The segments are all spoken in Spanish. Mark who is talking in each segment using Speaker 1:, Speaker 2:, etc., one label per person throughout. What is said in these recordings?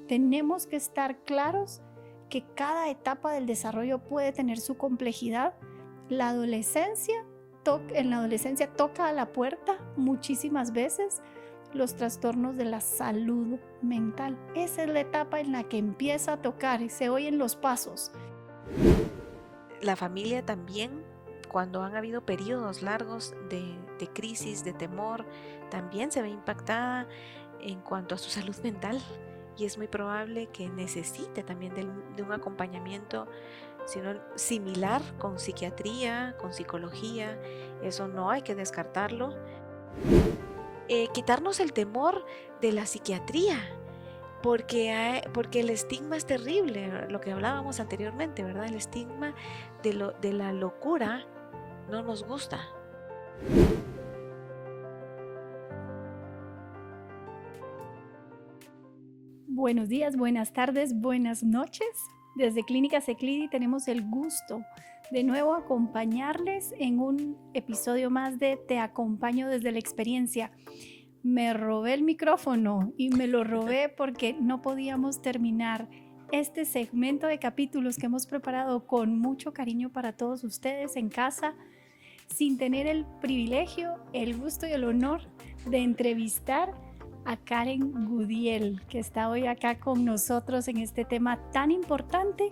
Speaker 1: tenemos que estar claros que cada etapa del desarrollo puede tener su complejidad. En la adolescencia toca a la puerta muchísimas veces los trastornos de la salud mental. Esa es la etapa en la que empieza a tocar y se oyen los pasos.
Speaker 2: La familia también, cuando han habido periodos largos de crisis, de temor, también se ve impactada en cuanto a su salud mental, y es muy probable que necesite también de un acompañamiento similar con psiquiatría, con psicología. Eso no hay que descartarlo. Quitarnos el temor de la psiquiatría, porque el estigma es terrible, lo que hablábamos anteriormente, ¿verdad? El estigma de la locura no nos gusta.
Speaker 1: Buenos días, buenas tardes, buenas noches. Desde Clínicas Eclidi tenemos el gusto de nuevo acompañarles en un episodio más de Te acompaño desde la experiencia. Me robé el micrófono y me lo robé porque no podíamos terminar este segmento de capítulos que hemos preparado con mucho cariño para todos ustedes en casa, sin tener el privilegio, el gusto y el honor de entrevistar a Karen Gudiel, que está hoy acá con nosotros en este tema tan importante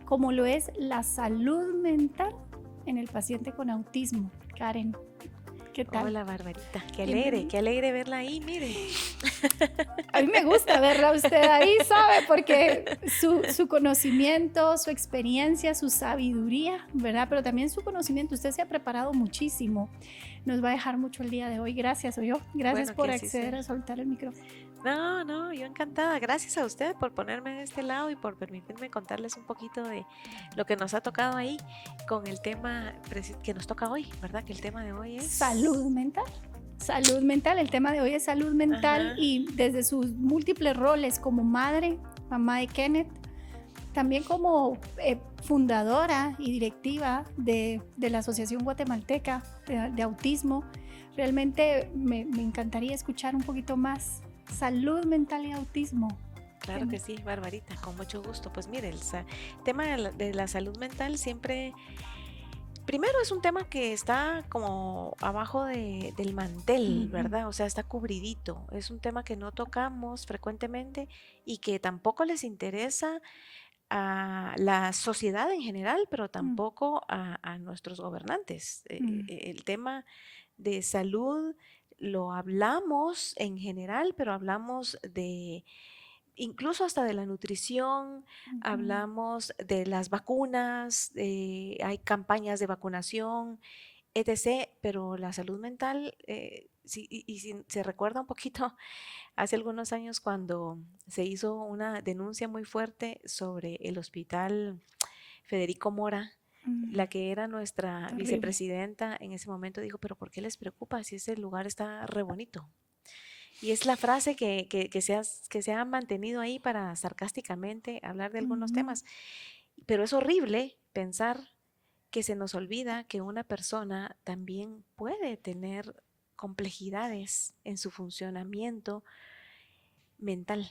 Speaker 1: como lo es la salud mental en el paciente con autismo. Karen, ¿qué tal?
Speaker 2: Hola, Barbarita, qué alegre verla ahí, mire.
Speaker 1: A mí me gusta verla a usted ahí, ¿sabe? Porque su conocimiento, su experiencia, su sabiduría, ¿verdad? Pero también su conocimiento, usted se ha preparado muchísimo. Nos va a dejar mucho el día de hoy. Gracias, Gracias por acceder a soltar el micrófono.
Speaker 2: No, yo encantada. Gracias a usted por ponerme de este lado y por permitirme contarles un poquito de lo que nos ha tocado ahí con el tema que nos toca hoy, ¿verdad? Que el tema de hoy es
Speaker 1: salud mental. Salud mental, el tema de hoy es salud mental. Ajá. Y desde sus múltiples roles como madre, mamá de Kenneth, también como fundadora y directiva de la Asociación Guatemalteca de Autismo, realmente me encantaría escuchar un poquito más salud mental y autismo.
Speaker 2: Claro que sí, Barbarita, con mucho gusto. Pues mire, el tema de la salud mental siempre... Primero es un tema que está como abajo del mantel, ¿verdad? O sea, está cubridito. Es un tema que no tocamos frecuentemente y que tampoco les interesa a la sociedad en general, pero tampoco a nuestros gobernantes. El tema de salud lo hablamos en general, pero hablamos de... Incluso hasta de la nutrición, hablamos de las vacunas, hay campañas de vacunación, etc. Pero la salud mental, si se recuerda un poquito, hace algunos años cuando se hizo una denuncia muy fuerte sobre el hospital Federico Mora, la que era nuestra vicepresidenta en ese momento, dijo, pero ¿por qué les preocupa si ese lugar está re bonito? Y es la frase que se ha mantenido ahí para sarcásticamente hablar de algunos temas. Pero es horrible pensar que se nos olvida que una persona también puede tener complejidades en su funcionamiento mental,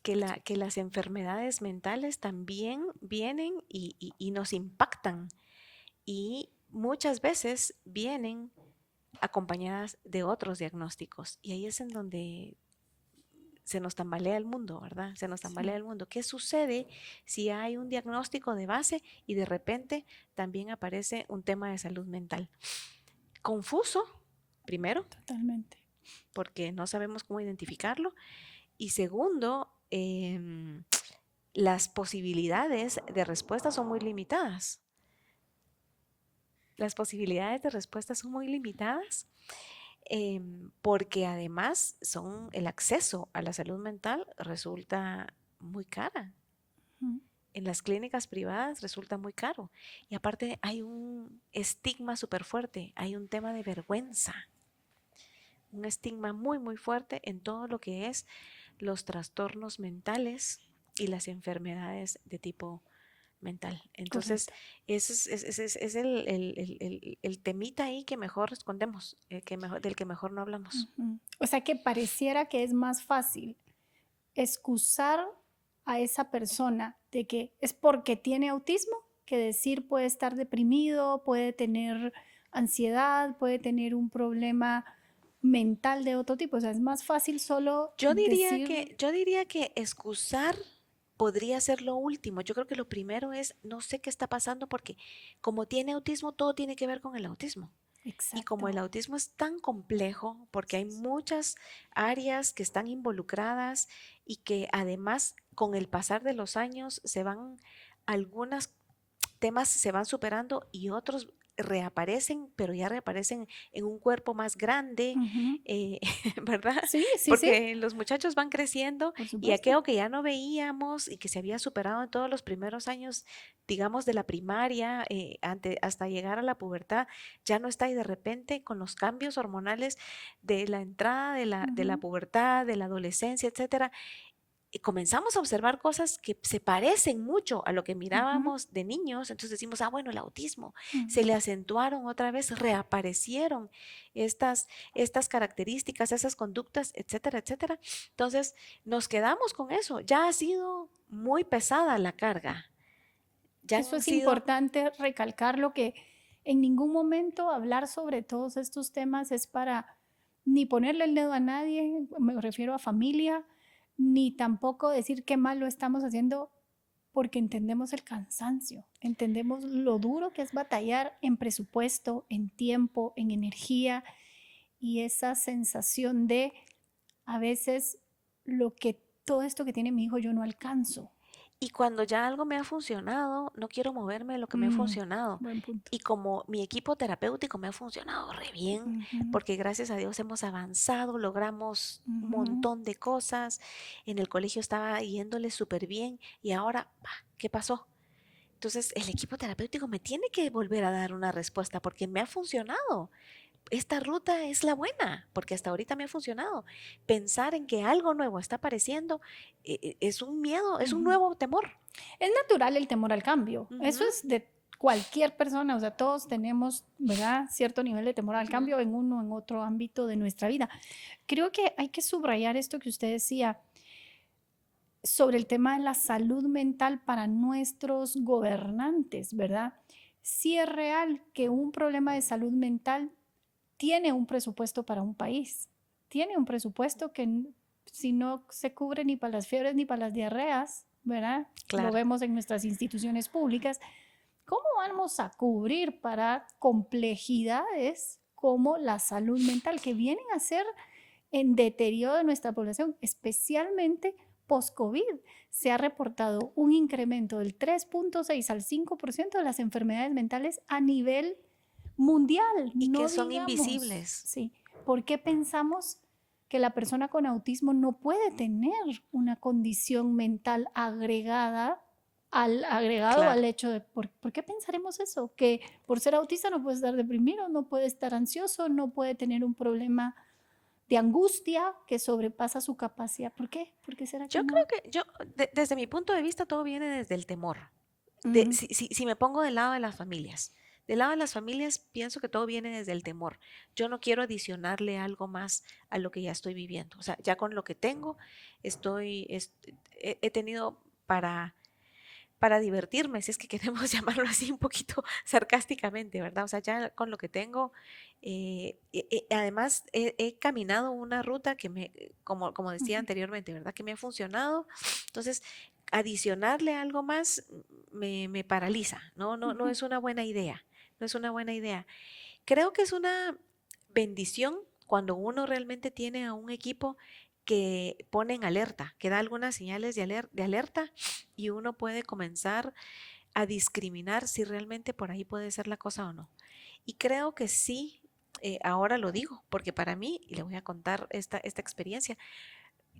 Speaker 2: que las enfermedades mentales también vienen y nos impactan, y muchas veces vienen acompañadas de otros diagnósticos, y ahí es en donde se nos tambalea el mundo, ¿verdad? Se nos tambalea el mundo. ¿Qué sucede si hay un diagnóstico de base y de repente también aparece un tema de salud mental? Confuso, primero.
Speaker 1: Totalmente.
Speaker 2: Porque no sabemos cómo identificarlo. Y segundo, las posibilidades de respuesta son muy limitadas. Las posibilidades de respuesta son muy limitadas. Porque además el acceso a la salud mental resulta muy cara. En las clínicas privadas resulta muy caro. Y aparte hay un estigma súper fuerte, hay un tema de vergüenza. Un estigma muy, muy fuerte en todo lo que es los trastornos mentales y las enfermedades de tipo mental. Entonces, ese es el temita ahí que mejor escondemos, del que mejor no hablamos.
Speaker 1: O sea que pareciera que es más fácil excusar a esa persona de que es porque tiene autismo, que decir puede estar deprimido, puede tener ansiedad, puede tener un problema mental de otro tipo. O sea, es más fácil solo decir...
Speaker 2: Yo diría que excusar podría ser lo último. Yo creo que lo primero es, no sé qué está pasando porque como tiene autismo, todo tiene que ver con el autismo. Y como el
Speaker 1: Exacto.
Speaker 2: autismo es tan complejo, porque hay muchas áreas que están involucradas y que además con el pasar de los años algunos temas se van superando y otros reaparecen, pero ya reaparecen en un cuerpo más grande,
Speaker 1: Ujú.
Speaker 2: eh, ¿verdad?
Speaker 1: Sí, sí, sí,
Speaker 2: Porque los muchachos van creciendo
Speaker 1: por
Speaker 2: y
Speaker 1: supuesto.
Speaker 2: aquello que ya no veíamos y que se había superado en todos los primeros años, digamos, de la primaria, hasta llegar a la pubertad, ya no está y de repente con los cambios hormonales de la entrada de la
Speaker 1: Ujú,
Speaker 2: pubertad, de la adolescencia, etcétera, y comenzamos a observar cosas que se parecen mucho a lo que
Speaker 1: ujú,
Speaker 2: mirábamos de niños, entonces decimos, ah, bueno, el autismo, se
Speaker 1: ujú.
Speaker 2: le acentuaron otra vez, reaparecieron estas características, esas conductas, etcétera, etcétera. Entonces nos quedamos con eso, ya ha sido muy pesada la carga, ya
Speaker 1: Eso
Speaker 2: han
Speaker 1: es
Speaker 2: sido...
Speaker 1: importante recalcarlo, que en ningún momento hablar sobre todos estos temas es para ni ponerle el dedo a nadie, me refiero a familia, ni tampoco decir qué mal lo estamos haciendo, porque entendemos el cansancio, entendemos lo duro que es batallar en presupuesto, en tiempo, en energía, y esa sensación de a veces lo que todo esto que tiene mi hijo yo no alcanzo.
Speaker 2: Y cuando ya algo me ha funcionado, no quiero moverme de lo que me ha
Speaker 1: Mm,
Speaker 2: funcionado.
Speaker 1: buen punto.
Speaker 2: Y como mi equipo terapéutico me ha funcionado re bien,
Speaker 1: Ujú,
Speaker 2: porque gracias a Dios hemos avanzado, logramos un
Speaker 1: ujú.
Speaker 2: montón de cosas. En el colegio estaba yéndole súper bien y ahora, ¿qué pasó? Entonces el equipo terapéutico me tiene que volver a dar una respuesta porque me ha funcionado. Esta ruta es la buena, porque hasta ahorita me ha funcionado. Pensar en que algo nuevo está apareciendo es un miedo, es un
Speaker 1: Ujú.
Speaker 2: nuevo temor.
Speaker 1: Es natural el temor al cambio. Eso
Speaker 2: Ujú,
Speaker 1: es de cualquier persona, o sea, todos tenemos, ¿verdad?, cierto nivel de temor al
Speaker 2: ujú.
Speaker 1: cambio en uno o en otro ámbito de nuestra vida. Creo que hay que subrayar esto que usted decía sobre el tema de la salud mental para nuestros gobernantes, ¿verdad? Sí es real que un problema de salud mental tiene un presupuesto para un país, tiene un presupuesto que si no se cubre ni para las fiebres ni para las diarreas, ¿verdad? Lo
Speaker 2: Claro.
Speaker 1: vemos en nuestras instituciones públicas. ¿Cómo vamos a cubrir para complejidades como la salud mental que vienen a ser en deterioro de nuestra población, especialmente post-COVID? Se ha reportado un incremento del 3.6 al 5% de las enfermedades mentales a nivel mundial,
Speaker 2: Y que
Speaker 1: no
Speaker 2: son
Speaker 1: digamos,
Speaker 2: invisibles.
Speaker 1: sí. ¿Por qué pensamos que la persona con autismo no puede tener una condición mental agregado
Speaker 2: Claro.
Speaker 1: al hecho de, ¿por qué pensaremos eso? Que por ser autista no puede estar deprimido, no puede estar ansioso, no puede tener un problema de angustia que sobrepasa su capacidad. ¿Por qué? ¿Por qué será que
Speaker 2: Yo creo
Speaker 1: no?
Speaker 2: que desde mi punto de vista, todo viene desde el temor.
Speaker 1: Mm,
Speaker 2: Si me pongo del lado de las familias, del lado de las familias pienso que todo viene desde el temor. Yo no quiero adicionarle algo más a lo que ya estoy viviendo. O sea, ya con lo que tengo, he tenido para divertirme, si es que queremos llamarlo así un poquito sarcásticamente, ¿verdad? O sea, ya con lo que tengo, además he caminado una ruta como decía
Speaker 1: ujú,
Speaker 2: anteriormente, ¿verdad? Que me ha funcionado. Entonces, adicionarle algo más me paraliza, ¿no? No
Speaker 1: ujú,
Speaker 2: es una buena idea, no es una buena idea. Creo que es una bendición cuando uno realmente tiene a un equipo que pone en alerta, que da algunas señales de alerta y uno puede comenzar a discriminar si realmente por ahí puede ser la cosa o no. Y creo que sí, ahora lo digo, porque para mí, y le voy a contar esta experiencia,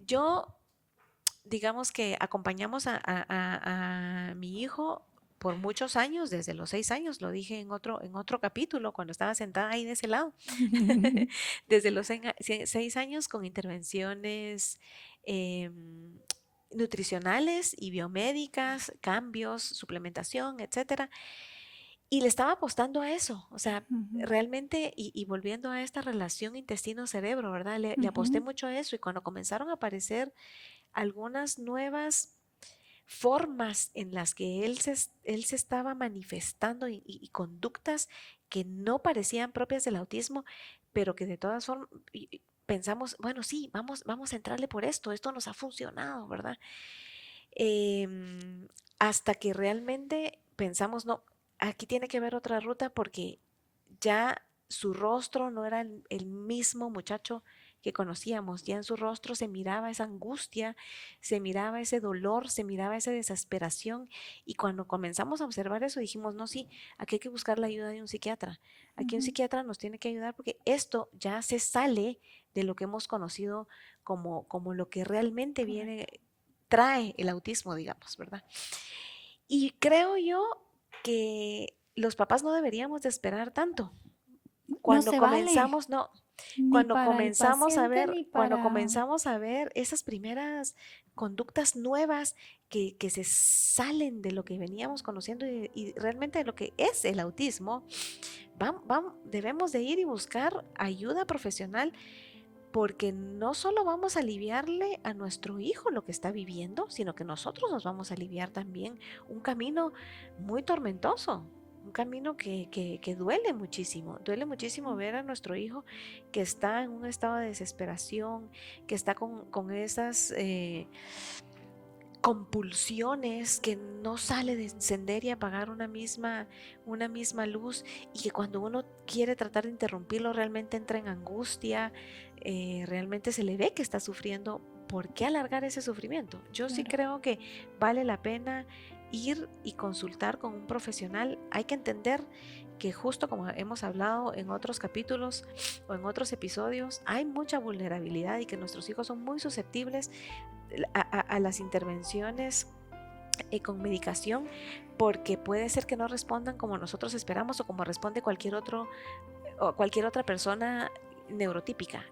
Speaker 2: yo digamos que acompañamos a mi hijo por muchos años, desde los 6 años, lo dije en otro capítulo, cuando estaba sentada ahí de ese lado, desde los 6 años con intervenciones nutricionales y biomédicas, cambios, suplementación, etcétera. Y le estaba apostando a eso, o sea,
Speaker 1: ujú,
Speaker 2: realmente, y volviendo a esta relación intestino-cerebro, ¿verdad? Le aposté
Speaker 1: ujú,
Speaker 2: mucho a eso y cuando comenzaron a aparecer algunas nuevas formas en las que él se estaba manifestando y conductas que no parecían propias del autismo, pero que de todas formas pensamos, bueno, sí, vamos a entrarle por esto nos ha funcionado, ¿verdad? Hasta que realmente pensamos, no, aquí tiene que haber otra ruta porque ya su rostro no era el mismo muchacho que conocíamos, ya en su rostro se miraba esa angustia, se miraba ese dolor, se miraba esa desesperación y cuando comenzamos a observar eso dijimos, no, sí, aquí hay que buscar la ayuda de un psiquiatra, aquí un psiquiatra nos tiene que ayudar porque esto ya se sale de lo que hemos conocido como lo que realmente viene, trae el autismo, digamos, ¿verdad? Y creo yo que los papás no deberíamos de esperar tanto.
Speaker 1: No
Speaker 2: Cuando
Speaker 1: se vale,
Speaker 2: comenzamos, no,
Speaker 1: ni para el paciente ni
Speaker 2: cuando
Speaker 1: para...
Speaker 2: comenzamos a ver esas primeras conductas nuevas que se salen de lo que veníamos conociendo y realmente de lo que es el autismo, debemos de ir y buscar ayuda profesional porque no solo vamos a aliviarle a nuestro hijo lo que está viviendo, sino que nosotros nos vamos a aliviar también un camino muy tormentoso, un camino que duele muchísimo ver a nuestro hijo que está en un estado de desesperación, que está con esas compulsiones, que no sale de encender y apagar una misma luz y que cuando uno quiere tratar de interrumpirlo realmente entra en angustia, realmente se le ve que está sufriendo. ¿Por qué alargar ese sufrimiento? Yo sí
Speaker 1: Claro.
Speaker 2: creo que vale la pena ir y consultar con un profesional. Hay que entender que justo como hemos hablado en otros capítulos o en otros episodios, hay mucha vulnerabilidad y que nuestros hijos son muy susceptibles a las intervenciones con medicación porque puede ser que no respondan como nosotros esperamos o como responde cualquier otra persona neurotípica.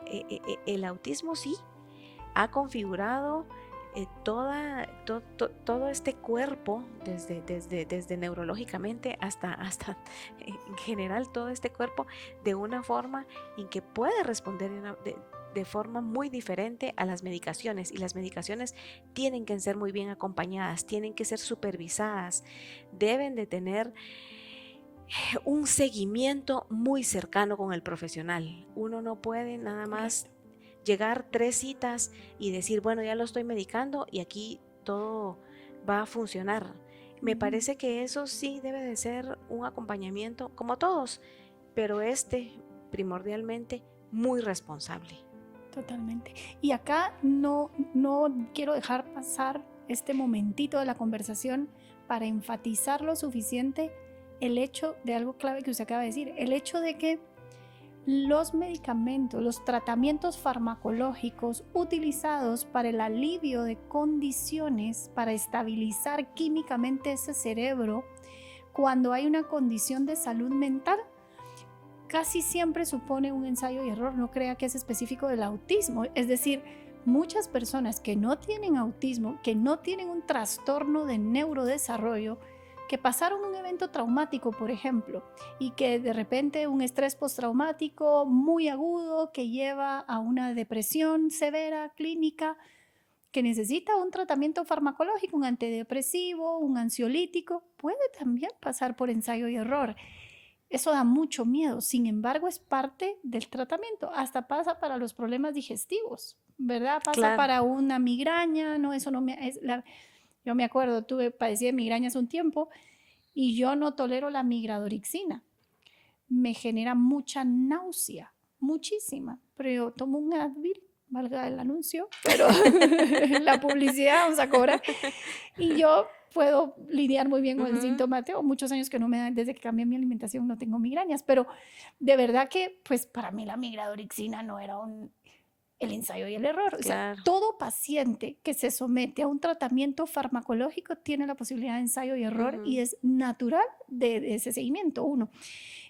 Speaker 2: El autismo sí ha configurado todo este cuerpo, desde neurológicamente hasta en general todo este cuerpo, de una forma en que puede responder de forma muy diferente a las medicaciones. Y las medicaciones tienen que ser muy bien acompañadas, tienen que ser supervisadas, deben de tener un seguimiento muy cercano con el profesional. Uno no puede nada más llegar 3 citas y decir, bueno, ya lo estoy medicando y aquí todo va a funcionar. Me parece que eso sí debe de ser un acompañamiento, como todos, pero primordialmente muy responsable.
Speaker 1: Totalmente. Y acá no quiero dejar pasar este momentito de la conversación para enfatizar lo suficiente el hecho de algo clave que usted acaba de decir, el hecho de que los medicamentos, los tratamientos farmacológicos utilizados para el alivio de condiciones, para estabilizar químicamente ese cerebro, cuando hay una condición de salud mental, casi siempre supone un ensayo y error. No crea que es específico del autismo. Es decir, muchas personas que no tienen autismo, que no tienen un trastorno de neurodesarrollo, que pasaron un evento traumático, por ejemplo, y que de repente un estrés postraumático muy agudo que lleva a una depresión severa, clínica, que necesita un tratamiento farmacológico, un antidepresivo, un ansiolítico, puede también pasar por ensayo y error. Eso da mucho miedo, sin embargo es parte del tratamiento, hasta pasa para los problemas digestivos, ¿verdad? Pasa
Speaker 2: Claro.
Speaker 1: para una migraña, no, eso no me... yo me acuerdo, padecí de migraña hace un tiempo y yo no tolero la migradorixina, me genera mucha náusea, muchísima, pero yo tomo un Advil, valga el anuncio, pero la publicidad vamos a cobrar, y yo puedo lidiar muy bien con el síntoma. Tengo muchos años que no me dan, desde que cambié mi alimentación no tengo migrañas, pero de verdad que pues para mí la migradorixina no era el ensayo y el error. O sea,
Speaker 2: Claro.
Speaker 1: todo paciente que se somete a un tratamiento farmacológico tiene la posibilidad de ensayo y error y es natural de ese seguimiento, uno.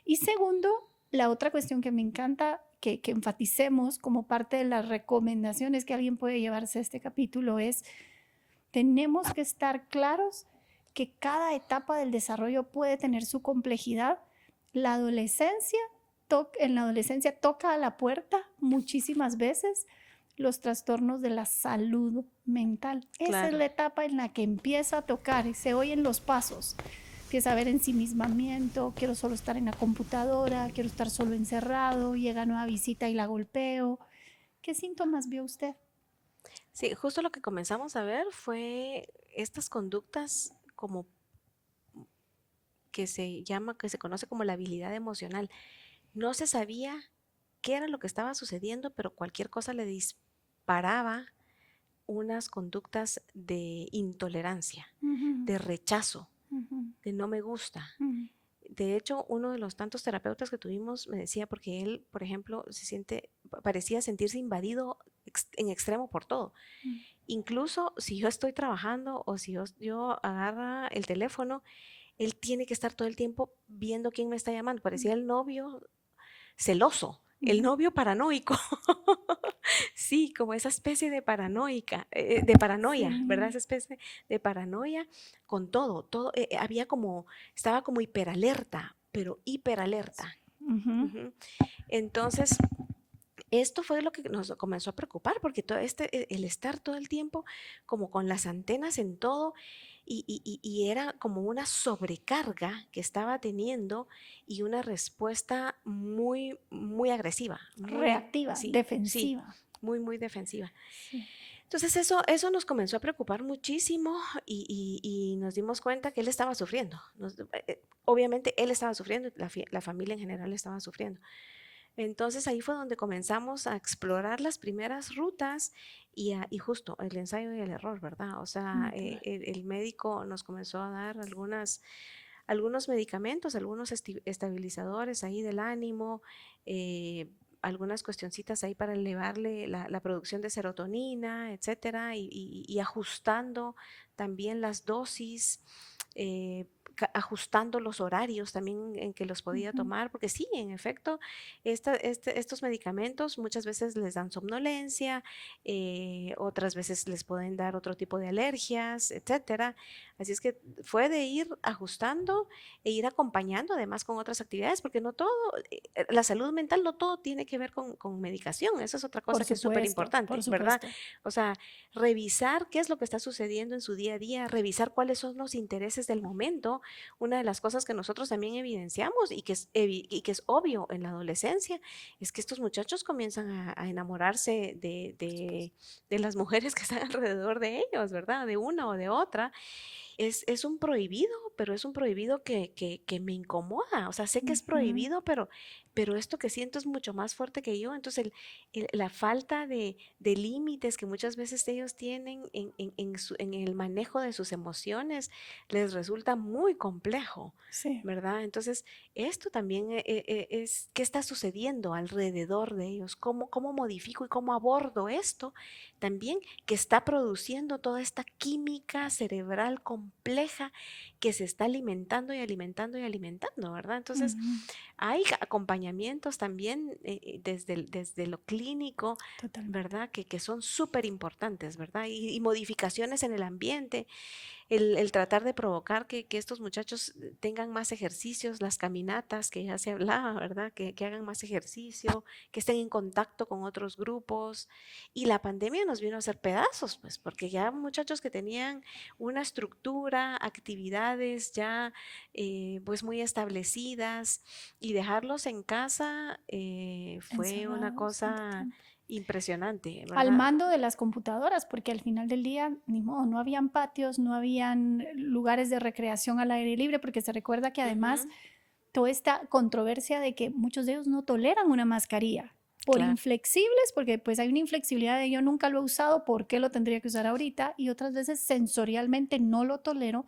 Speaker 1: Y segundo, la otra cuestión que me encanta que enfaticemos como parte de las recomendaciones que alguien puede llevarse a este capítulo es: tenemos que estar claros que cada etapa del desarrollo puede tener su complejidad. En la adolescencia toca a la puerta muchísimas veces. los trastornos de la salud mental. Esa es
Speaker 2: Claro.
Speaker 1: la etapa en la que empieza a tocar, se oyen los pasos. Empieza a haber ensimismamiento, quiero solo estar en la computadora, quiero estar solo encerrado, llega nueva visita y la golpeo. ¿Qué síntomas vio usted?
Speaker 2: Sí, justo lo que comenzamos a ver fue estas conductas como que se conoce como la habilidad emocional. No se sabía qué era lo que estaba sucediendo, pero cualquier cosa le disparaba unas conductas de intolerancia,
Speaker 1: Ujú,
Speaker 2: de rechazo,
Speaker 1: ujú,
Speaker 2: de no me gusta.
Speaker 1: ujú,
Speaker 2: De hecho, uno de los tantos terapeutas que tuvimos me decía, porque él, por ejemplo, parecía sentirse invadido en extremo por todo.
Speaker 1: ujú.
Speaker 2: Incluso si yo estoy trabajando o si yo agarra el teléfono, él tiene que estar todo el tiempo viendo quién me está llamando. Parecía el novio celoso, el
Speaker 1: Ujú,
Speaker 2: novio paranoico. Sí, como esa especie de paranoia, ¿verdad?
Speaker 1: sí.
Speaker 2: Esa especie de paranoia con todo, estaba como hiperalerta, pero hiperalerta.
Speaker 1: Ujú,
Speaker 2: Ujú. Entonces, esto fue lo que nos comenzó a preocupar, porque el estar todo el tiempo como con las antenas en todo y era como una sobrecarga que estaba teniendo y una respuesta muy, muy agresiva, muy,
Speaker 1: reactiva,
Speaker 2: sí, sí,
Speaker 1: defensiva.
Speaker 2: muy, muy defensiva.
Speaker 1: Sí.
Speaker 2: Entonces eso nos comenzó a preocupar muchísimo y nos dimos cuenta que él estaba sufriendo. Obviamente él estaba sufriendo, la familia en general estaba sufriendo. Entonces ahí fue donde comenzamos a explorar las primeras rutas y justo el ensayo y el error, ¿verdad? O sea,
Speaker 1: Natural.
Speaker 2: el médico nos comenzó a dar algunos medicamentos, algunos estabilizadores ahí del ánimo, algunas cuestioncitas ahí para elevarle la producción de serotonina, etcétera, y ajustando también las dosis. eh, Ajustando los horarios también en que los podía
Speaker 1: Ujú,
Speaker 2: tomar, porque sí, en efecto, estos medicamentos muchas veces les dan somnolencia, otras veces les pueden dar otro tipo de alergias, etcétera. Así es que fue de ir ajustando e ir acompañando además con otras actividades, porque no todo, la salud mental no todo tiene que ver con medicación, esa es otra cosa que es súper
Speaker 1: por
Speaker 2: importante, ¿verdad?
Speaker 1: supuesto.
Speaker 2: O sea, revisar qué es lo que está sucediendo en su día a día, revisar cuáles son los intereses del momento. Una de las cosas que nosotros también evidenciamos y que es obvio en la adolescencia es que estos muchachos comienzan a enamorarse de las mujeres que están alrededor de ellos, ¿verdad? De una o de otra. Es un prohibido, pero es un prohibido que me incomoda. O sea, sé que es
Speaker 1: Ujú,
Speaker 2: prohibido, pero esto que siento es mucho más fuerte que yo. Entonces, la falta de límites que muchas veces ellos tienen en el manejo de sus emociones les resulta muy complejo,
Speaker 1: sí.
Speaker 2: ¿verdad? Entonces, esto también es qué está sucediendo alrededor de ellos, cómo modifico y cómo abordo esto también que está produciendo toda esta química cerebral compleja que se está alimentando y alimentando y alimentando, ¿verdad? Entonces,
Speaker 1: Ujú,
Speaker 2: hay acompañamientos también desde lo clínico,
Speaker 1: totalmente.
Speaker 2: ¿verdad? Que son súper importantes, ¿verdad? Y modificaciones en el ambiente el tratar de provocar que estos muchachos tengan más ejercicios, las caminatas que ya se hablaba, ¿verdad? Que hagan más ejercicio, que estén en contacto con otros grupos. Y la pandemia nos vino a hacer pedazos, pues, porque ya muchachos que tenían una estructura, actividades ya pues muy establecidas y dejarlos en casa fue una
Speaker 1: Encerrados tanto
Speaker 2: cosa
Speaker 1: tiempo.
Speaker 2: impresionante,
Speaker 1: Al
Speaker 2: ¿verdad?
Speaker 1: mando de las computadoras, porque al final del día, ni modo, no habían patios, no habían lugares de recreación al aire libre, porque se recuerda que además
Speaker 2: Ujú,
Speaker 1: toda esta controversia de que muchos de ellos no toleran una mascarilla por
Speaker 2: claro,
Speaker 1: inflexibles, porque pues hay una inflexibilidad de yo nunca lo he usado, ¿por qué lo tendría que usar ahorita? Y otras veces sensorialmente no lo tolero.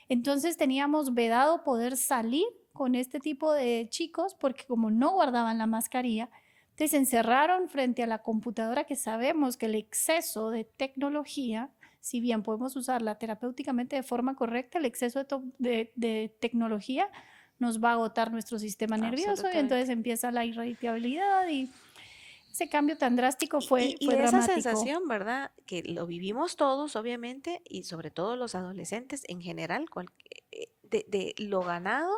Speaker 1: Entonces teníamos vedado poder salir con este tipo de chicos porque como no guardaban la mascarilla, entonces se encerraron frente a la computadora que sabemos que el exceso de tecnología, si bien podemos usarla terapéuticamente de forma correcta, el exceso de tecnología nos va a agotar nuestro sistema nervioso y entonces
Speaker 2: absolutamente.
Speaker 1: empieza la irritabilidad y ese cambio tan drástico
Speaker 2: Y, y-
Speaker 1: fue
Speaker 2: y esa
Speaker 1: dramático.
Speaker 2: sensación, ¿verdad? Que lo vivimos todos, obviamente, y sobre todo los adolescentes en general, de lo ganado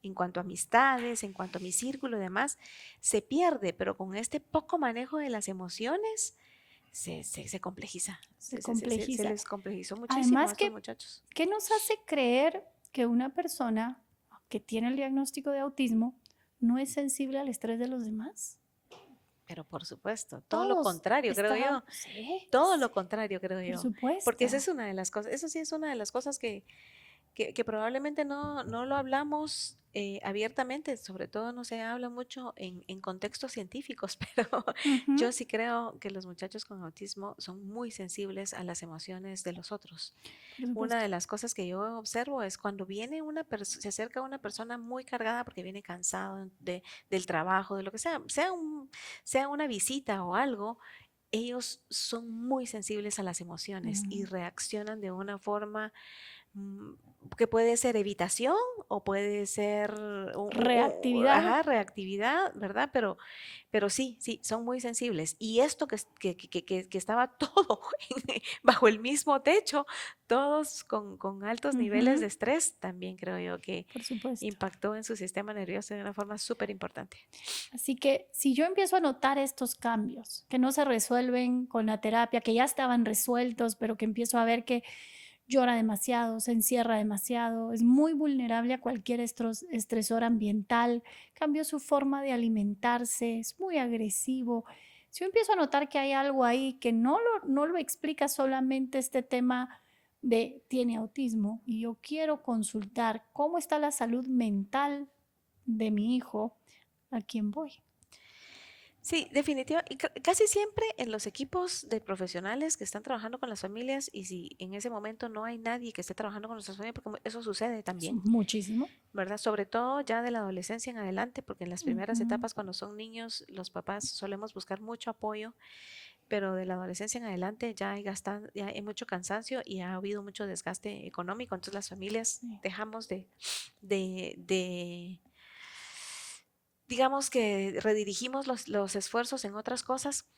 Speaker 2: en cuanto a amistades, en cuanto a mi círculo y demás, se pierde, pero con este poco manejo de las emociones, se complejiza.
Speaker 1: Se
Speaker 2: Se
Speaker 1: complejiza.
Speaker 2: les complejizó muchísimo a
Speaker 1: Además,
Speaker 2: estos muchachos.
Speaker 1: ¿qué nos hace creer que una persona que tiene el diagnóstico de autismo no es sensible al estrés de los demás?
Speaker 2: Pero por supuesto, todo lo
Speaker 1: Todos
Speaker 2: contrario, creo yo.
Speaker 1: sí,
Speaker 2: Todo lo contrario, creo
Speaker 1: por
Speaker 2: yo.
Speaker 1: supuesto.
Speaker 2: Porque esa es una de las cosas, eso sí es una de las cosas que probablemente no lo hablamos abiertamente, sobre todo no se habla mucho en contextos científicos, pero
Speaker 1: Ujú,
Speaker 2: yo sí creo que los muchachos con autismo son muy sensibles a las emociones de los otros.
Speaker 1: por
Speaker 2: Una
Speaker 1: supuesto.
Speaker 2: de las cosas que yo observo es cuando viene se acerca una persona muy cargada porque viene cansado del trabajo, de lo que sea, sea una visita o algo, ellos son muy sensibles a las emociones y
Speaker 1: Mm,
Speaker 2: reaccionan de una forma mm, que puede ser evitación o puede ser
Speaker 1: Reactividad.
Speaker 2: reactividad, ¿verdad? Pero sí, sí, son muy sensibles. Y esto que estaba todo bajo el mismo techo, todos con altos niveles de
Speaker 1: Ujú,
Speaker 2: estrés, también creo yo que
Speaker 1: por supuesto.
Speaker 2: impactó en su sistema nervioso de una forma súper importante.
Speaker 1: Así que si yo empiezo a notar estos cambios que no se resuelven con la terapia, que ya estaban resueltos, pero que empiezo a ver que llora demasiado, se encierra demasiado, es muy vulnerable a cualquier estresor ambiental, cambió su forma de alimentarse, es muy agresivo. Si yo empiezo a notar que hay algo ahí que no lo explica solamente este tema de tiene autismo y yo quiero consultar cómo está la salud mental de mi hijo, ¿a quién voy?
Speaker 2: Sí, definitivamente. Casi siempre en los equipos de profesionales que están trabajando con las familias y si en ese momento no hay nadie que esté trabajando con nuestras familias, porque eso sucede
Speaker 1: Es
Speaker 2: también,
Speaker 1: muchísimo.
Speaker 2: ¿verdad? Sobre todo ya de la adolescencia en adelante, porque en las primeras
Speaker 1: Ujú.
Speaker 2: etapas cuando son niños, los papás solemos buscar mucho apoyo, pero de la adolescencia en adelante ya hay mucho cansancio y ha habido mucho desgaste económico, entonces las familias
Speaker 1: Sí.
Speaker 2: dejamos de digamos que redirigimos los esfuerzos en otras cosas.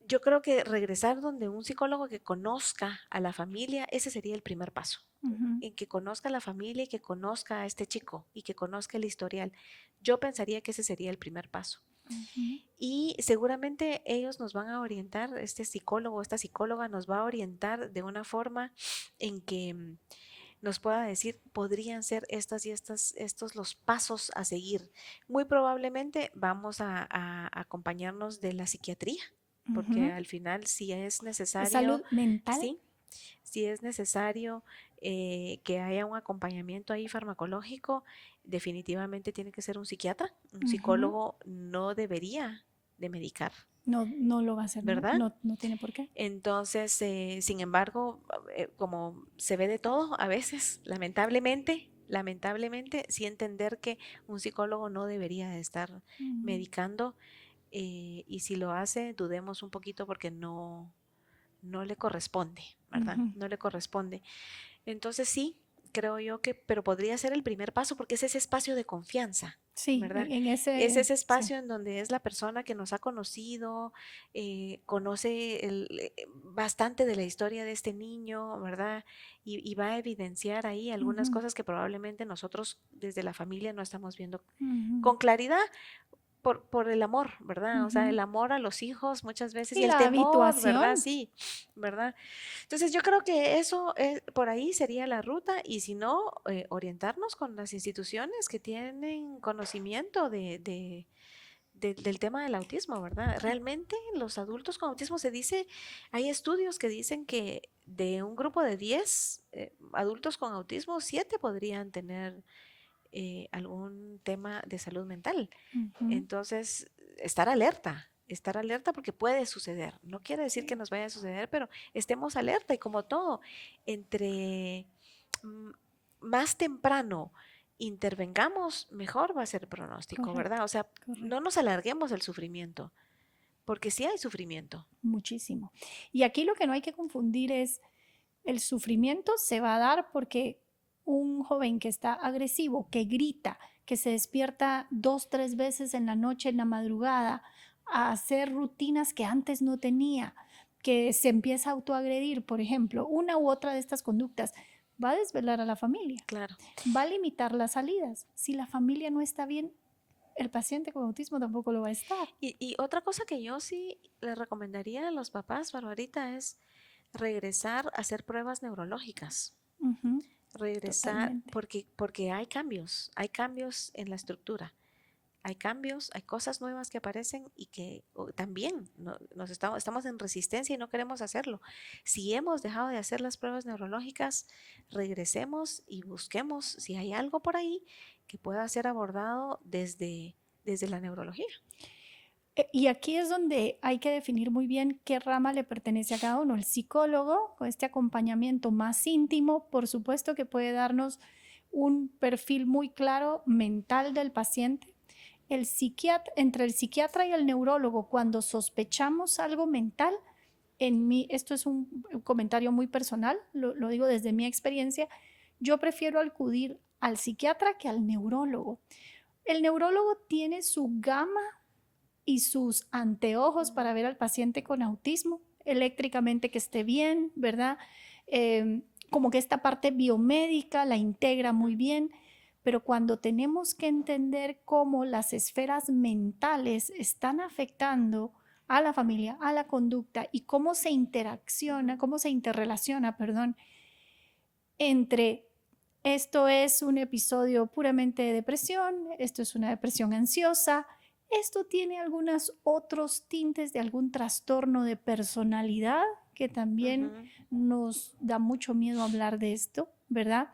Speaker 2: Yo creo que regresar donde un psicólogo que conozca a la familia, ese sería el primer paso,
Speaker 1: Ujú,
Speaker 2: en que conozca a la familia y que conozca a este chico y que conozca el historial. Yo pensaría que ese sería el primer paso.
Speaker 1: ujú.
Speaker 2: Y seguramente ellos nos van a orientar, este psicólogo, esta psicóloga nos va a orientar de una forma en que nos pueda decir, podrían ser estas y estos los pasos a seguir. Muy probablemente vamos a acompañarnos de la psiquiatría, porque
Speaker 1: Ujú.
Speaker 2: al final si es
Speaker 1: De
Speaker 2: necesario,
Speaker 1: salud mental.
Speaker 2: sí, si es necesario que haya un acompañamiento ahí farmacológico, definitivamente tiene que ser un psiquiatra. Un
Speaker 1: Ujú.
Speaker 2: psicólogo no debería de medicar,
Speaker 1: No, no lo va a hacer, ¿no?
Speaker 2: ¿verdad?
Speaker 1: No tiene por qué.
Speaker 2: Entonces, sin embargo, como se ve de todo a veces, lamentablemente, sí entender que un psicólogo no debería de estar
Speaker 1: Mm,
Speaker 2: medicando y si lo hace, dudemos un poquito porque no le corresponde, ¿verdad?
Speaker 1: ujú.
Speaker 2: No le corresponde. Entonces sí, creo yo que, pero podría ser el primer paso porque es ese espacio de confianza,
Speaker 1: Sí,
Speaker 2: ¿verdad?
Speaker 1: en
Speaker 2: Es
Speaker 1: ese,
Speaker 2: ese
Speaker 1: sí.
Speaker 2: espacio en donde es la persona que nos ha conocido, conoce bastante de la historia de este niño, ¿verdad? Y va a evidenciar ahí algunas
Speaker 1: Ujú,
Speaker 2: cosas que probablemente nosotros desde la familia no estamos viendo
Speaker 1: ujú,
Speaker 2: con claridad por el amor, ¿verdad? O sea, el
Speaker 1: ujú.
Speaker 2: amor a los hijos muchas veces y
Speaker 1: Y
Speaker 2: el
Speaker 1: la
Speaker 2: temor, ¿verdad?
Speaker 1: habituación.
Speaker 2: Sí, ¿verdad? Entonces yo creo que eso por ahí sería la ruta y si no, orientarnos con las instituciones que tienen conocimiento del tema del autismo, ¿verdad? Realmente los adultos con autismo se dice, hay estudios que dicen que de un grupo de 10 adultos con autismo, 7 podrían tener algún tema de salud mental.
Speaker 1: Ujú,
Speaker 2: Entonces, estar alerta porque puede suceder. No quiere decir que
Speaker 1: sí,
Speaker 2: nos vaya a suceder, pero estemos alerta y como todo, entre mm, más temprano intervengamos, mejor va a ser el pronóstico, ¿verdad?
Speaker 1: correcto,
Speaker 2: O sea, no
Speaker 1: correcto.
Speaker 2: nos alarguemos el sufrimiento, porque sí hay sufrimiento.
Speaker 1: Muchísimo. Y aquí lo que no hay que confundir es el sufrimiento se va a dar porque un joven que está agresivo, que grita, que se despierta 2, 3 veces en la noche, en la madrugada, a hacer rutinas que antes no tenía, que se empieza a autoagredir, por ejemplo, una u otra de estas conductas, va a desvelar a la familia,
Speaker 2: Claro,
Speaker 1: va a limitar las salidas. Si la familia no está bien, el paciente con autismo tampoco lo va a estar.
Speaker 2: Y otra cosa que yo sí le recomendaría a los papás, Barbarita, es regresar a hacer pruebas neurológicas.
Speaker 1: Ujú,
Speaker 2: Regresar,
Speaker 1: totalmente.
Speaker 2: porque hay cambios en la estructura. Hay cambios, hay cosas nuevas que aparecen y que también estamos en resistencia y no queremos hacerlo. Si hemos dejado de hacer las pruebas neurológicas, regresemos y busquemos si hay algo por ahí que pueda ser abordado desde la neurología.
Speaker 1: Y aquí es donde hay que definir muy bien qué rama le pertenece a cada uno. El psicólogo, con este acompañamiento más íntimo, por supuesto que puede darnos un perfil muy claro mental del paciente. Entre el psiquiatra y el neurólogo, cuando sospechamos algo mental, esto es un comentario muy personal, lo digo desde mi experiencia, yo prefiero acudir al psiquiatra que al neurólogo. El neurólogo tiene su gama y sus anteojos para ver al paciente con autismo, eléctricamente que esté bien, ¿verdad? Como que esta parte biomédica la integra muy bien, pero cuando tenemos que entender cómo las esferas mentales están afectando a la familia, a la conducta y cómo se interrelaciona, perdón, entre esto es un episodio puramente de depresión, esto es una depresión ansiosa, esto tiene algunos otros tintes de algún trastorno de personalidad que también nos da mucho miedo hablar de esto, ¿verdad?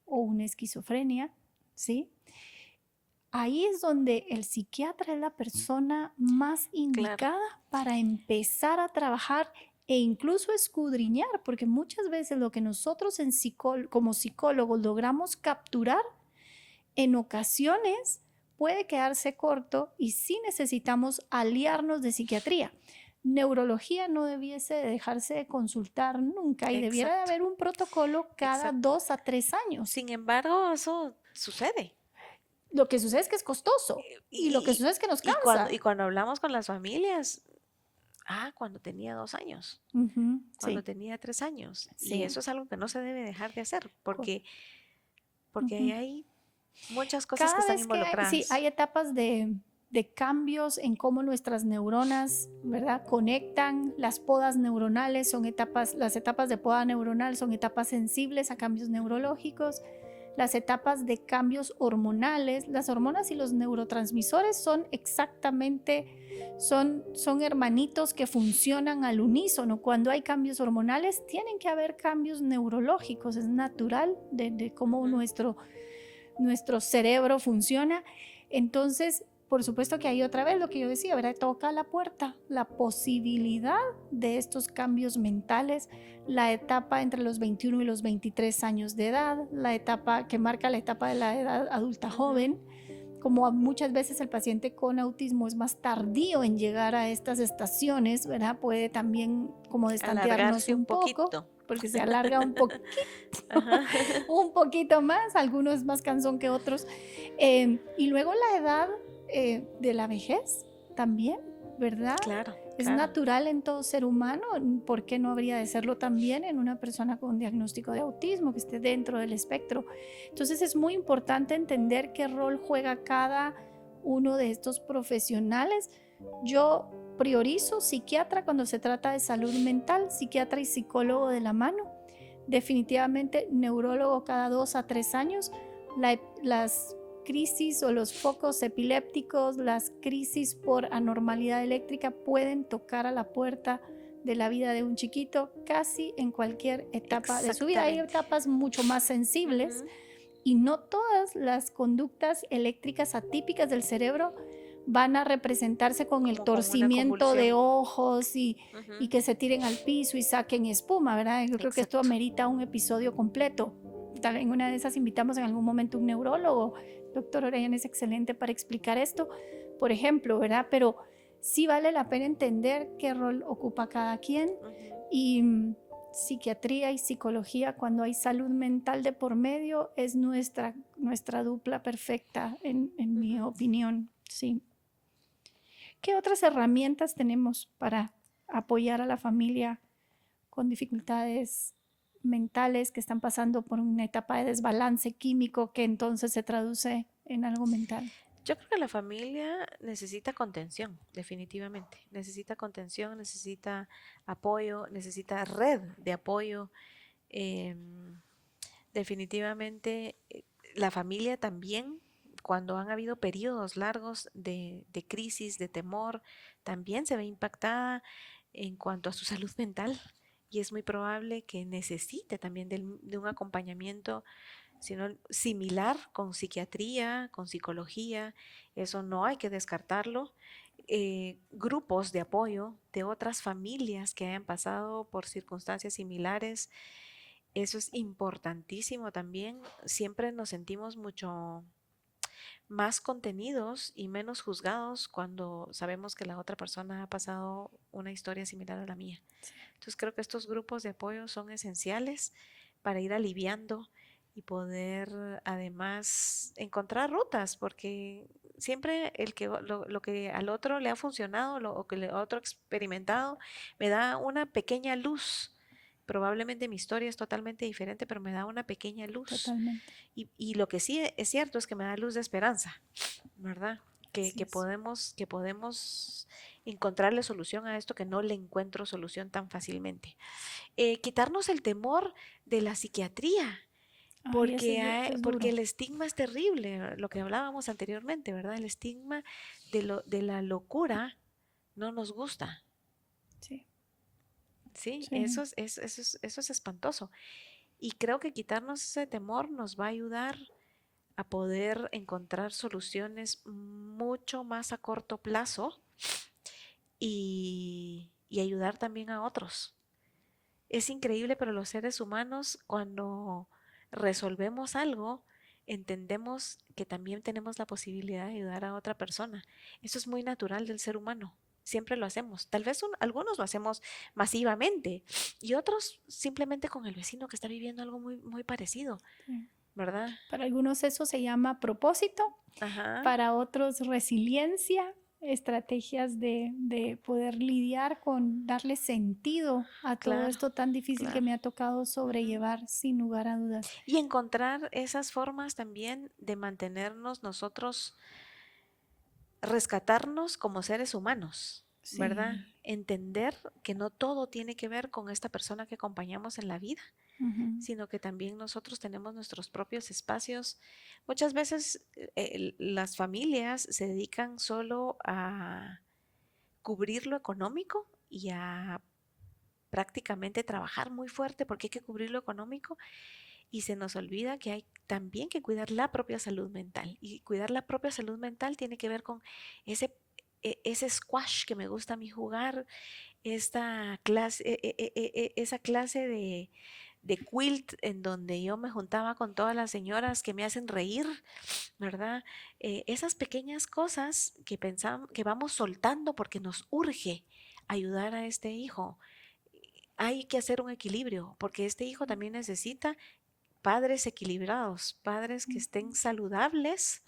Speaker 1: O una esquizofrenia, ¿sí? Ahí es donde el psiquiatra es la persona más indicada para empezar a trabajar e incluso escudriñar, porque muchas veces lo que nosotros como psicólogos logramos capturar, en ocasiones puede quedarse corto y sí necesitamos aliarnos de psiquiatría. Neurología no debiese dejarse de consultar nunca y debiera de haber un protocolo cada 2 a 3 años.
Speaker 2: Sin embargo, eso sucede.
Speaker 1: Lo que sucede es que es costoso y lo que sucede es que nos cansa.
Speaker 2: Y cuando hablamos con las familias, cuando tenía 2 años, cuando tenía 3 años. Sí. Y eso es algo que no se debe dejar de hacer porque ahí hay muchas cosas que están involucradas.
Speaker 1: Hay etapas de cambios en cómo nuestras neuronas, ¿verdad?, conectan. Las podas neuronales las etapas de poda neuronal son etapas sensibles a cambios neurológicos. Las etapas de cambios hormonales, las hormonas y los neurotransmisores son hermanitos que funcionan al unísono. Cuando hay cambios hormonales, tienen que haber cambios neurológicos. Es natural de cómo nuestro cerebro funciona. Entonces, por supuesto que hay otra vez lo que yo decía, ¿verdad? Toca la puerta, la posibilidad de estos cambios mentales, la etapa entre los 21 y los 23 años de edad, la etapa que marca la etapa de la edad adulta joven. Como muchas veces el paciente con autismo es más tardío en llegar a estas estaciones, ¿verdad? Puede también como destantearnos un poco, porque se alarga un poquito, un poquito más, algunos más cansón que otros. Y luego la edad de la vejez también, ¿verdad?
Speaker 2: Claro.
Speaker 1: Es natural en todo ser humano, ¿por qué no habría de serlo también en una persona con diagnóstico de autismo que esté dentro del espectro? Entonces es muy importante entender qué rol juega cada uno de estos profesionales. Yo priorizo psiquiatra cuando se trata de salud mental, psiquiatra y psicólogo de la mano. Definitivamente neurólogo cada 2 a 3 años. Las crisis o los focos epilépticos, las crisis por anormalidad eléctrica pueden tocar a la puerta de la vida de un chiquito casi en cualquier etapa de su vida. Hay etapas mucho más sensibles y no todas las conductas eléctricas atípicas del cerebro van a representarse con el torcimiento de ojos y que se tiren al piso y saquen espuma, ¿verdad? Yo creo que esto amerita un episodio completo. En una de esas invitamos en algún momento un neurólogo. Doctor Orellana es excelente para explicar esto, por ejemplo, ¿verdad? Pero sí vale la pena entender qué rol ocupa cada quien y psiquiatría y psicología, cuando hay salud mental de por medio, es nuestra dupla perfecta, en mi opinión, sí. ¿Qué otras herramientas tenemos para apoyar a la familia con dificultades mentales que están pasando por una etapa de desbalance químico que entonces se traduce en algo mental?
Speaker 2: Yo creo que la familia necesita contención, definitivamente. Necesita contención, necesita apoyo, necesita red de apoyo. em, Definitivamente, la familia también, cuando han habido periodos largos de crisis, de temor, también se ve impactada en cuanto a su salud mental y es muy probable que necesite también de un acompañamiento sino similar con psiquiatría, con psicología, eso no hay que descartarlo. Grupos de apoyo de otras familias que hayan pasado por circunstancias similares, eso es importantísimo también. Siempre nos sentimos mucho más contenidos y menos juzgados cuando sabemos que la otra persona ha pasado una historia similar a la mía.
Speaker 1: Sí.
Speaker 2: Entonces creo que estos grupos de apoyo son esenciales para ir aliviando y poder además encontrar rutas, porque siempre lo que al otro le ha funcionado, o que el otro ha experimentado, me da una pequeña luz. Probablemente mi historia es totalmente diferente, pero me da una pequeña luz.
Speaker 1: Totalmente.
Speaker 2: Y lo que sí es cierto es que me da luz de esperanza, ¿verdad? Que,
Speaker 1: Así
Speaker 2: que
Speaker 1: es.
Speaker 2: podemos, que podemos encontrarle solución a esto que no le encuentro solución tan fácilmente. Quitarnos el temor de la psiquiatría,
Speaker 1: Ay, ese es
Speaker 2: porque
Speaker 1: duro.
Speaker 2: el estigma es terrible, lo que hablábamos anteriormente, ¿verdad? El estigma de la locura no nos gusta,
Speaker 1: Sí,
Speaker 2: ¿sí?
Speaker 1: sí,
Speaker 2: Eso es espantoso. Y creo que quitarnos ese temor nos va a ayudar a poder encontrar soluciones mucho más a corto plazo y ayudar también a otros. Es increíble, pero los seres humanos cuando resolvemos algo, entendemos que también tenemos la posibilidad de ayudar a otra persona. Eso es muy natural del ser humano. Siempre lo hacemos. Tal vez algunos lo hacemos masivamente y otros simplemente con el vecino que está viviendo algo muy, muy parecido,
Speaker 1: sí.
Speaker 2: ¿verdad?
Speaker 1: Para algunos eso se llama propósito,
Speaker 2: Ajá,
Speaker 1: para otros resiliencia, estrategias de poder lidiar con darle sentido a todo
Speaker 2: claro,
Speaker 1: esto tan difícil que
Speaker 2: claro.
Speaker 1: me ha tocado
Speaker 2: Ujú.
Speaker 1: sobrellevar sin lugar a dudas.
Speaker 2: Y encontrar esas formas también de mantenernos nosotros, rescatarnos como seres humanos, ¿verdad?
Speaker 1: Sí.
Speaker 2: Entender que no todo tiene que ver con esta persona que acompañamos en la vida,
Speaker 1: Ujú.
Speaker 2: sino que también nosotros tenemos nuestros propios espacios. Muchas veces las familias se dedican solo a cubrir lo económico y a prácticamente trabajar muy fuerte porque hay que cubrir lo económico y se nos olvida que hay también que cuidar la propia salud mental. Y cuidar la propia salud mental tiene que ver con ese, ese squash que me gusta a mí jugar, esta clase, esa clase de quilt en donde yo me juntaba con todas las señoras que me hacen reír, ¿verdad? Esas pequeñas cosas que pensamos, que vamos soltando porque nos urge ayudar a este hijo. Hay que hacer un equilibrio porque este hijo también necesita padres equilibrados, padres que estén saludables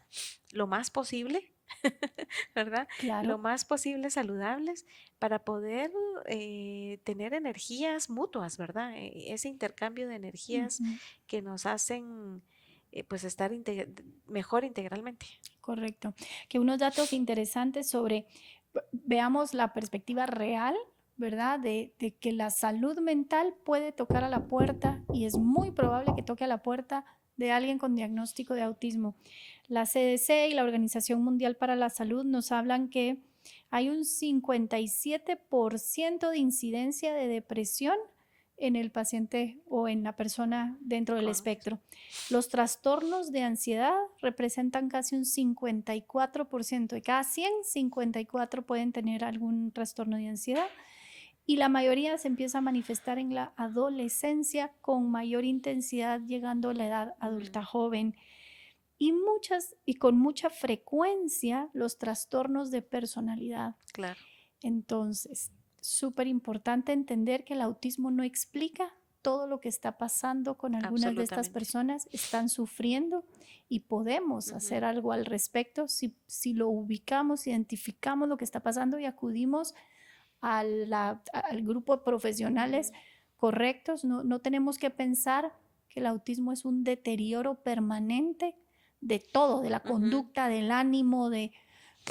Speaker 2: lo más posible, ¿verdad? Lo
Speaker 1: Claro.
Speaker 2: más posible saludables para poder tener energías mutuas, ¿verdad? Ese intercambio de energías
Speaker 1: Ujú.
Speaker 2: que nos hacen pues estar mejor integralmente.
Speaker 1: Correcto. Que unos datos interesantes sobre, veamos la perspectiva real, ¿verdad? De que la salud mental puede tocar a la puerta y es muy probable que toque a la puerta de alguien con diagnóstico de autismo. La CDC y la Organización Mundial para la Salud nos hablan que hay un 57% de incidencia de depresión en el paciente o en la persona dentro del
Speaker 2: Correcto.
Speaker 1: espectro. Los trastornos de ansiedad representan casi un 54%. De cada 100, 54 pueden tener algún trastorno de ansiedad y la mayoría se empieza a manifestar en la adolescencia con mayor intensidad llegando a la edad adulta joven y con mucha frecuencia los trastornos de personalidad.
Speaker 2: Claro,
Speaker 1: Entonces, súper importante entender que el autismo no explica todo lo que está pasando con algunas de estas
Speaker 2: absolutamente.
Speaker 1: personas, están sufriendo y podemos
Speaker 2: Ujú,
Speaker 1: hacer algo al respecto si lo ubicamos, identificamos lo que está pasando y acudimos al grupo de profesionales
Speaker 2: ujú.
Speaker 1: correctos. No tenemos que pensar que el autismo es un deterioro permanente de todo, de la
Speaker 2: Ujú.
Speaker 1: conducta, del ánimo,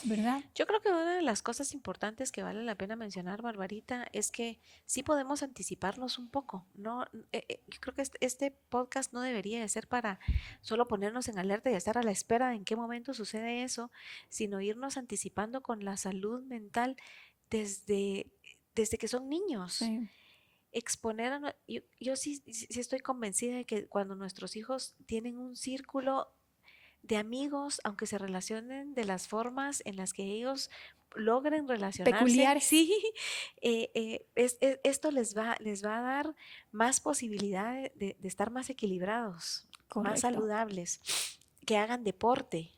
Speaker 1: ¿verdad?
Speaker 2: Yo creo que una de las cosas importantes que vale la pena mencionar, Barbarita, es que sí podemos anticiparnos un poco, ¿no? Yo creo que este podcast no debería de ser para solo ponernos en alerta y estar a la espera de en qué momento sucede eso, sino irnos anticipando con la salud mental desde, desde que son niños.
Speaker 1: Sí,
Speaker 2: Exponer yo sí estoy convencida de que cuando nuestros hijos tienen un círculo de amigos, aunque se relacionen de las formas en las que ellos logren relacionarse,
Speaker 1: peculiares,
Speaker 2: sí, esto les va a dar más posibilidad de estar más equilibrados, más
Speaker 1: correcto,
Speaker 2: saludables, que hagan deporte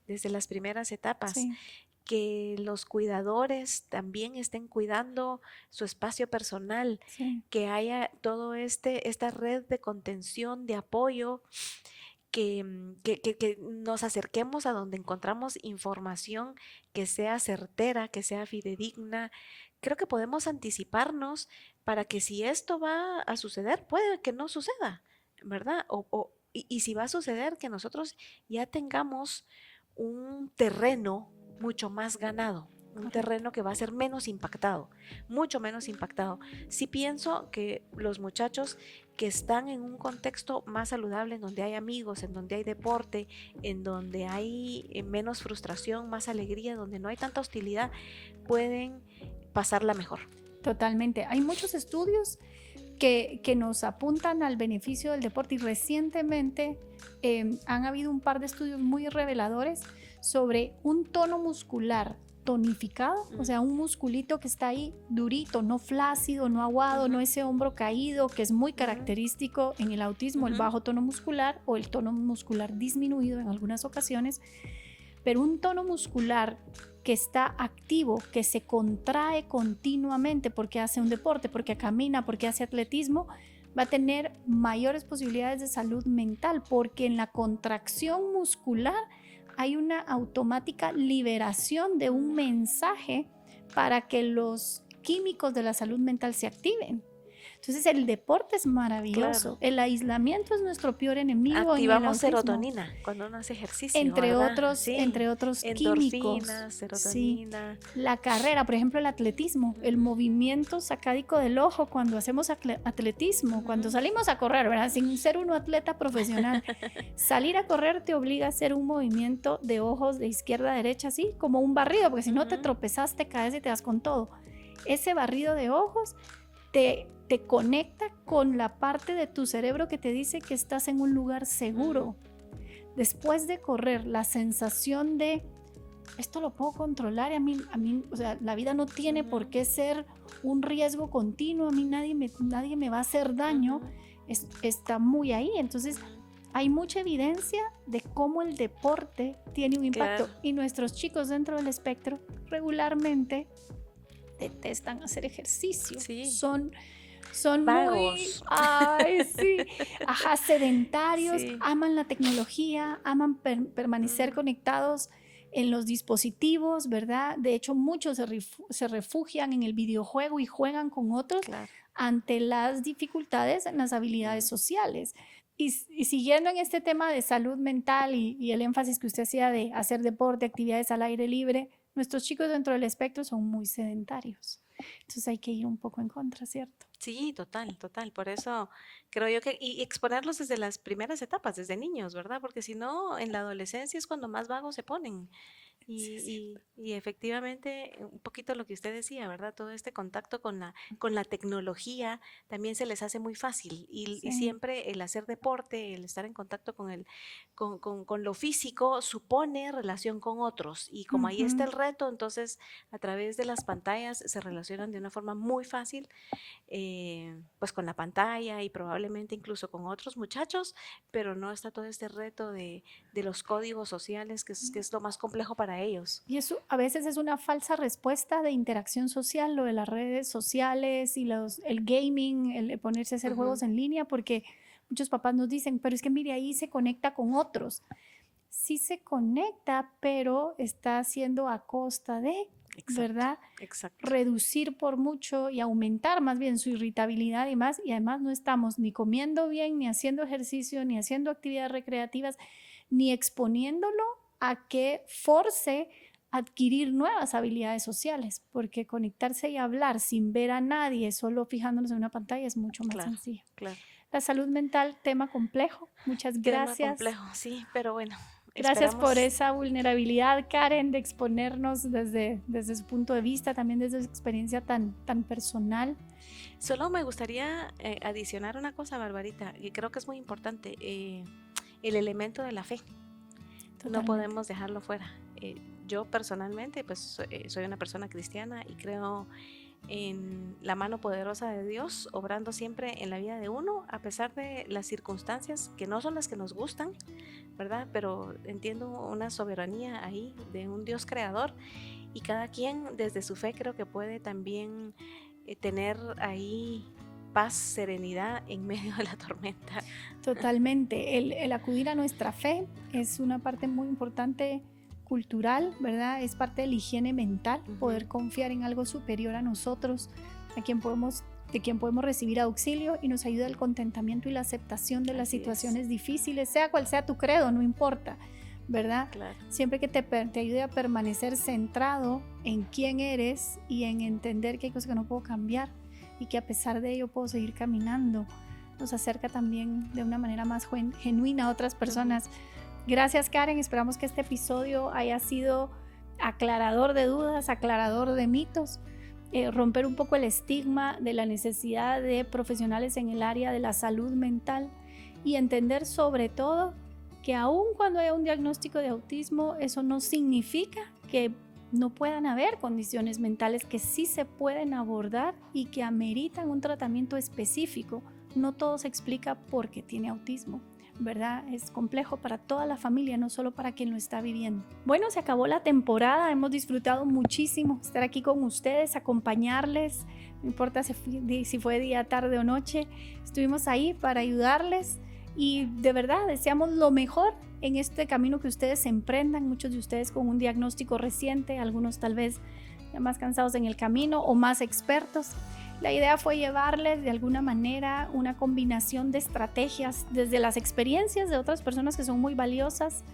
Speaker 2: desde las primeras etapas,
Speaker 1: sí,
Speaker 2: que los cuidadores también estén cuidando su espacio personal,
Speaker 1: sí,
Speaker 2: que haya todo esta red de contención, de apoyo, que nos acerquemos a donde encontramos información que sea certera, que sea fidedigna. Creo que podemos anticiparnos para que si esto va a suceder, puede que no suceda, ¿verdad? Y si va a suceder, que nosotros ya tengamos un terreno mucho más ganado, un
Speaker 1: correcto.
Speaker 2: terreno que va a ser menos impactado, mucho menos impactado. Sí pienso que los muchachos que están en un contexto más saludable, en donde hay amigos, en donde hay deporte, en donde hay menos frustración, más alegría, donde no hay tanta hostilidad, pueden pasarla mejor.
Speaker 1: Totalmente. Hay muchos estudios que nos apuntan al beneficio del deporte y recientemente han habido un par de estudios muy reveladores sobre un tono muscular tonificado, o sea, un musculito que está ahí durito, no flácido, no aguado, no ese hombro caído, que es muy característico en el autismo, el bajo tono muscular o el tono muscular disminuido en algunas ocasiones, pero un tono muscular que está activo, que se contrae continuamente porque hace un deporte, porque camina, porque hace atletismo, va a tener mayores posibilidades de salud mental, porque en la contracción muscular hay una automática liberación de un mensaje para que los químicos de la salud mental se activen. Entonces el deporte es maravilloso,
Speaker 2: Claro.
Speaker 1: el aislamiento es nuestro peor enemigo en el
Speaker 2: Activamos
Speaker 1: autismo,
Speaker 2: serotonina cuando uno hace ejercicio, ¿verdad? Sí,
Speaker 1: entre otros químicos.
Speaker 2: endorfinas,
Speaker 1: Sí,
Speaker 2: serotonina.
Speaker 1: la carrera, por ejemplo, el atletismo, el movimiento sacádico del ojo cuando hacemos atletismo, cuando salimos a correr, ¿verdad? Sin ser uno atleta profesional. Salir a correr te obliga a hacer un movimiento de ojos de izquierda a derecha, así como un barrido, porque si no te tropezas, te caes y te das con todo. Ese barrido de ojos te conecta con la parte de tu cerebro que te dice que estás en un lugar seguro. Después de correr, la sensación de esto lo puedo controlar y a mí, o sea, la vida no tiene por qué ser un riesgo continuo, a mí nadie me va a hacer daño, está muy ahí. Entonces, hay mucha evidencia de cómo el deporte tiene un impacto
Speaker 2: Claro.
Speaker 1: y nuestros chicos dentro del espectro regularmente detestan hacer ejercicio.
Speaker 2: Sí.
Speaker 1: Son muy,
Speaker 2: Vagos.
Speaker 1: ay, sí, ajá, sedentarios,
Speaker 2: Sí.
Speaker 1: aman la tecnología, aman permanecer conectados en los dispositivos, ¿verdad? De hecho, muchos se refugian en el videojuego y juegan con otros
Speaker 2: Claro.
Speaker 1: ante las dificultades en las habilidades sociales. Y siguiendo en este tema de salud mental y el énfasis que usted hacía de hacer deporte, actividades al aire libre, nuestros chicos dentro del espectro son muy sedentarios. Entonces hay que ir un poco en contra, ¿cierto?
Speaker 2: Sí, total, total. Por eso creo yo que, y exponerlos desde las primeras etapas, desde niños, ¿verdad? Porque si no, en la adolescencia es cuando más vagos se ponen.
Speaker 1: Sí, es cierto.
Speaker 2: Y efectivamente, un poquito lo que usted decía, ¿verdad? Todo este contacto con la tecnología también se les hace muy fácil. Y
Speaker 1: Sí.
Speaker 2: siempre el hacer deporte, el estar en contacto con lo físico, supone relación con otros. Y como ahí está
Speaker 1: Ujú.
Speaker 2: el reto, entonces a través de las pantallas se relacionan de una forma muy fácil, pues con la pantalla y probablemente incluso con otros muchachos, pero no está todo este reto de los códigos sociales, que es lo más complejo para ellos.
Speaker 1: Y eso a veces es una falsa respuesta de interacción social, lo de las redes sociales y el gaming, el ponerse a hacer juegos en línea, porque muchos papás nos dicen, pero es que mire, ahí se conecta con otros. Sí se conecta, pero está haciendo a costa de,
Speaker 2: Exacto,
Speaker 1: ¿verdad?
Speaker 2: exacto.
Speaker 1: Reducir por mucho y aumentar más bien su irritabilidad y más, y además no estamos ni comiendo bien, ni haciendo ejercicio, ni haciendo actividades recreativas, ni exponiéndolo a que force adquirir nuevas habilidades sociales, porque conectarse y hablar sin ver a nadie, solo fijándonos en una pantalla, es mucho más sencillo.
Speaker 2: Claro.
Speaker 1: La salud mental, tema complejo. Muchas gracias.
Speaker 2: Tema complejo, sí, pero bueno.
Speaker 1: Gracias por esa vulnerabilidad, Karen, de exponernos desde su punto de vista, también desde su experiencia tan personal.
Speaker 2: Solo me gustaría adicionar una cosa, Barbarita, que creo que es muy importante, el elemento de la fe. Totalmente. No podemos dejarlo fuera. Yo personalmente, pues soy una persona cristiana y creo en la mano poderosa de Dios, obrando siempre en la vida de uno, a pesar de las circunstancias que no son las que nos gustan, ¿verdad? Pero entiendo una soberanía ahí de un Dios creador, y cada quien desde su fe creo que puede también tener ahí paz, serenidad en medio de la tormenta.
Speaker 1: Totalmente. El acudir a nuestra fe es una parte muy importante cultural, ¿verdad? Es parte de la higiene mental, poder confiar en algo superior a nosotros, de quien podemos recibir auxilio, y nos ayuda el contentamiento y la aceptación de las situaciones difíciles, sea cual sea tu credo, no importa, ¿verdad?
Speaker 2: Claro.
Speaker 1: Siempre que te ayude a permanecer centrado en quién eres y en entender que hay cosas que no puedo cambiar y que a pesar de ello puedo seguir caminando, nos acerca también de una manera más genuina a otras personas. Gracias, Karen, esperamos que este episodio haya sido aclarador de dudas, aclarador de mitos, romper un poco el estigma de la necesidad de profesionales en el área de la salud mental y entender sobre todo que aun cuando haya un diagnóstico de autismo, eso no significa que no puedan haber condiciones mentales que sí se pueden abordar y que ameritan un tratamiento específico. No todo se explica porque tiene autismo, ¿verdad? Es complejo para toda la familia, no solo para quien lo está viviendo. Bueno, se acabó la temporada, hemos disfrutado muchísimo estar aquí con ustedes, acompañarles, no importa si fue día, tarde o noche, estuvimos ahí para ayudarles y de verdad deseamos lo mejor en este camino que ustedes emprendan, muchos de ustedes con un diagnóstico reciente, algunos tal vez ya más cansados en el camino o más expertos. La idea fue llevarles de alguna manera una combinación de estrategias desde las experiencias de otras personas que son muy valiosas,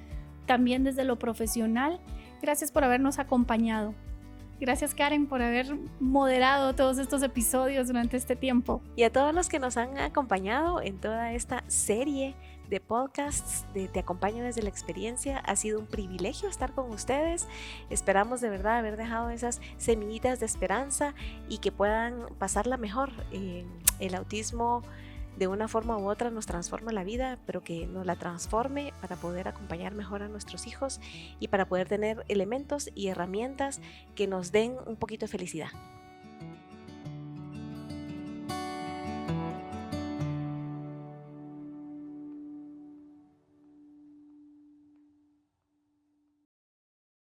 Speaker 1: también desde lo profesional. Gracias por habernos acompañado. Gracias, Karen, por haber moderado todos estos episodios durante este tiempo.
Speaker 2: Y a todos los que nos han acompañado en toda esta serie de podcasts de Te Acompaño desde la Experiencia, ha sido un privilegio estar con ustedes. Esperamos de verdad haber dejado esas semillitas de esperanza y que puedan pasarla mejor. El autismo de una forma u otra nos transforma la vida, pero que nos la transforme para poder acompañar mejor a nuestros hijos y para poder tener elementos y herramientas que nos den un poquito de felicidad.